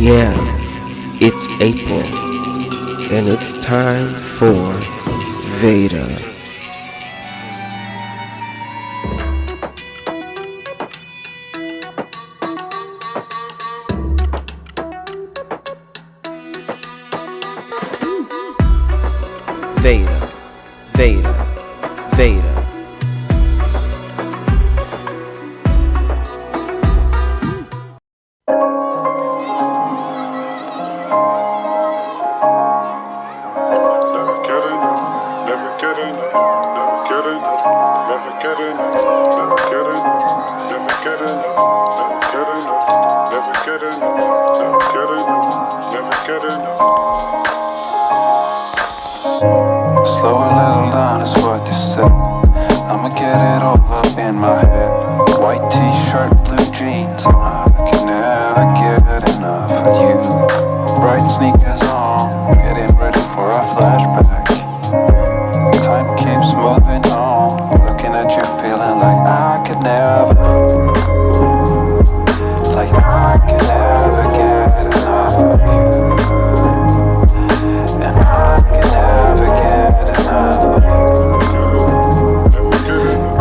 Yeah, it's April, and it's time for Veda. Veda, Veda, Veda. Slow a little down is what you said. I'ma get it all up in my head. White t-shirt, blue jeans, I can never get enough of you. Bright sneakers on, getting ready for a flashback. Time keeps moving on, looking at you feeling like I could never, like I could never get enough of you. And I could never get enough of you.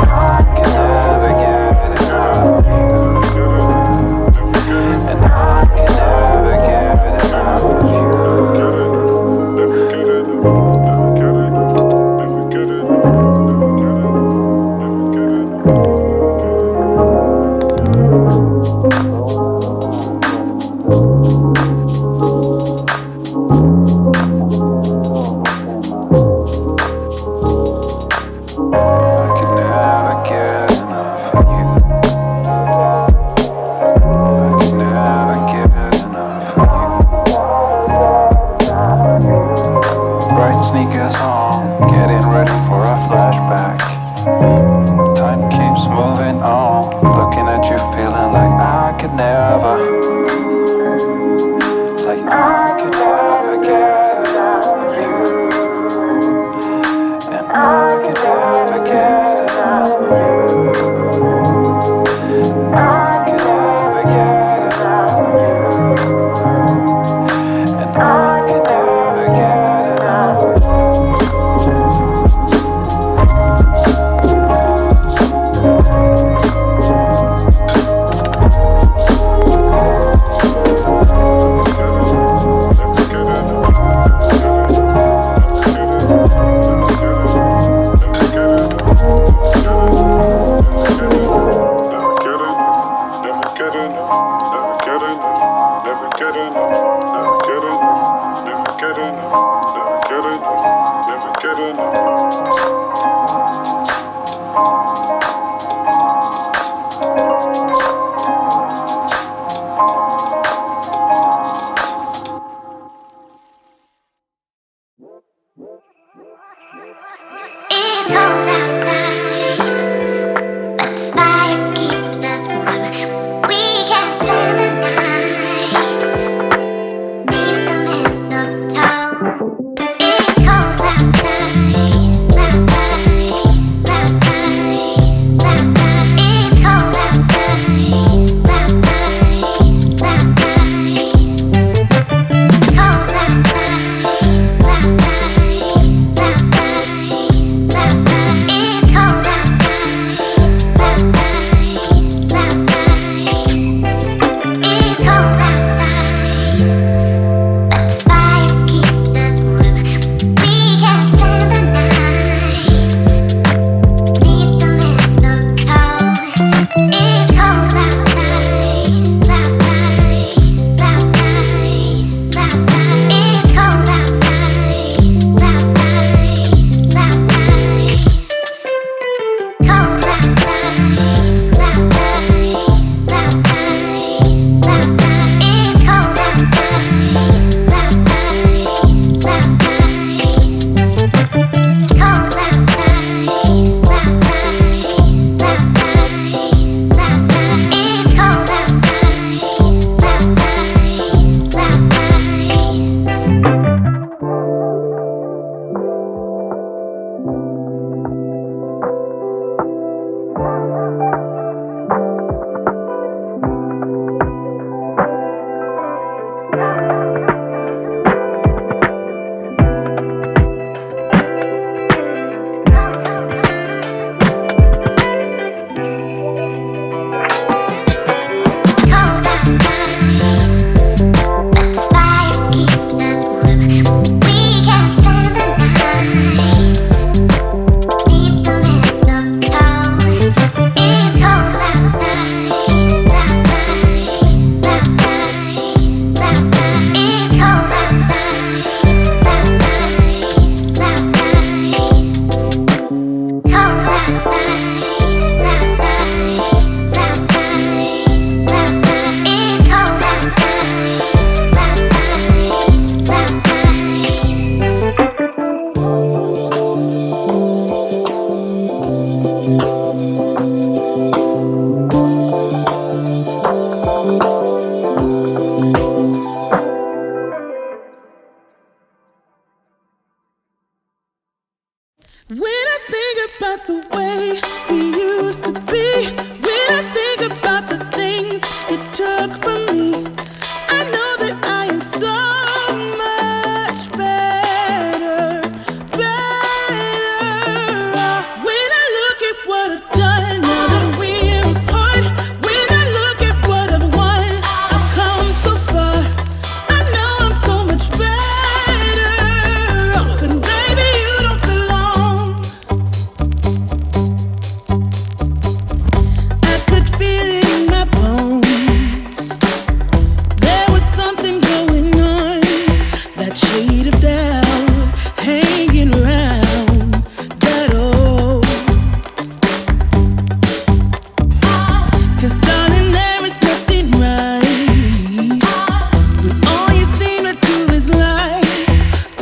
I could never get enough of you. And I could never get enough of you. Sneakers on, getting ready for a flashback. Time keeps moving on, looking at you feeling like I could never, like I could never get enough of you. And I could never get enough of you. I could never get enough of you. And I could never get enough of you. It's cold outside, but the fire keeps us warm. We can spend the night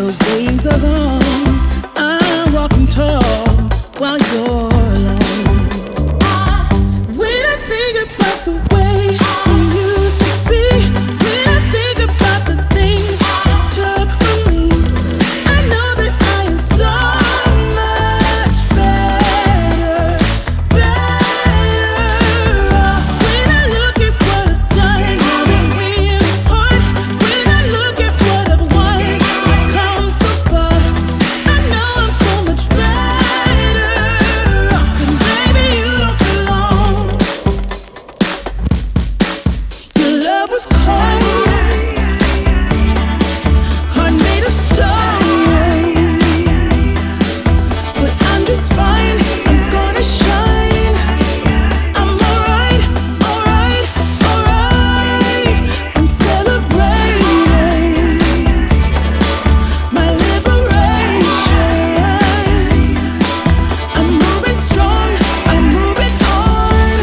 Those days are gone. I'm walking tall while you're alone. When I think about the way we used to be, when I think about the things you took from me, I know that I am so much better, better off. When I look at what I've done, now that we're apart, when I look at what I've won, I've come so far. I know I'm so much better off, and baby, you don't belong. Your love was cold, heart made of stone, but I'm just fine. I'm gonna shine. I'm alright, alright, alright. I'm celebrating my liberation. I'm moving strong, I'm moving on.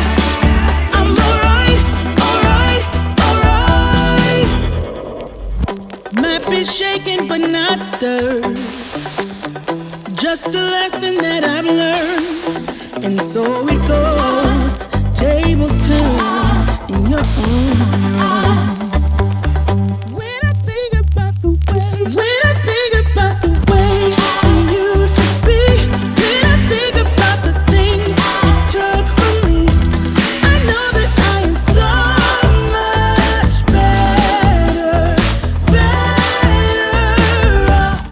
I'm alright, alright, alright. Might be shaken but not stirred. Just a lesson that I've learned. And so it goes. Tables turn and you're on your own.